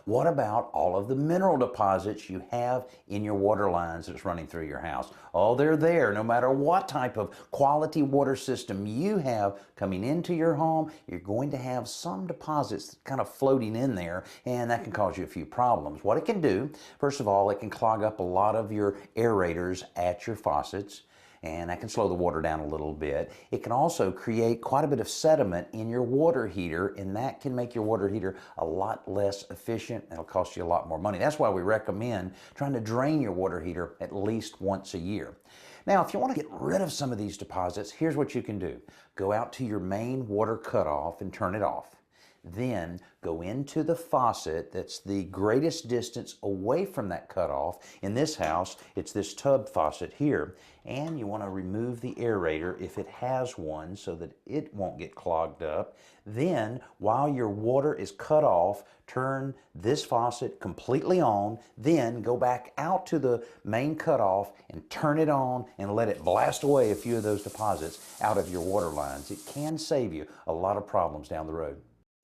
What about all of the mineral deposits you have in your water lines that's running through your house? Oh, they're there no matter what type of quality water system you have coming into your home. You're going to have some deposits kind of floating in there, and that can cause you a few problems. What it can do, first of all, it can clog up a lot of your aerators at your faucets, and that can slow the water down a little bit. It can also create quite a bit of sediment in your water heater, and that can make your water heater a lot less efficient. It'll cost you a lot more money. That's why we recommend trying to drain your water heater at least once a year. Now, if you want to get rid of some of these deposits, here's what you can do. Go out to your main water cutoff and turn it off. Then go into the faucet that's the greatest distance away from that cutoff. In this house, it's this tub faucet here. And you want to remove the aerator if it has one so that it won't get clogged up. Then, while your water is cut off, turn this faucet completely on. Then go back out to the main cutoff and turn it on and let it blast away a few of those deposits out of your water lines. It can save you a lot of problems down the road.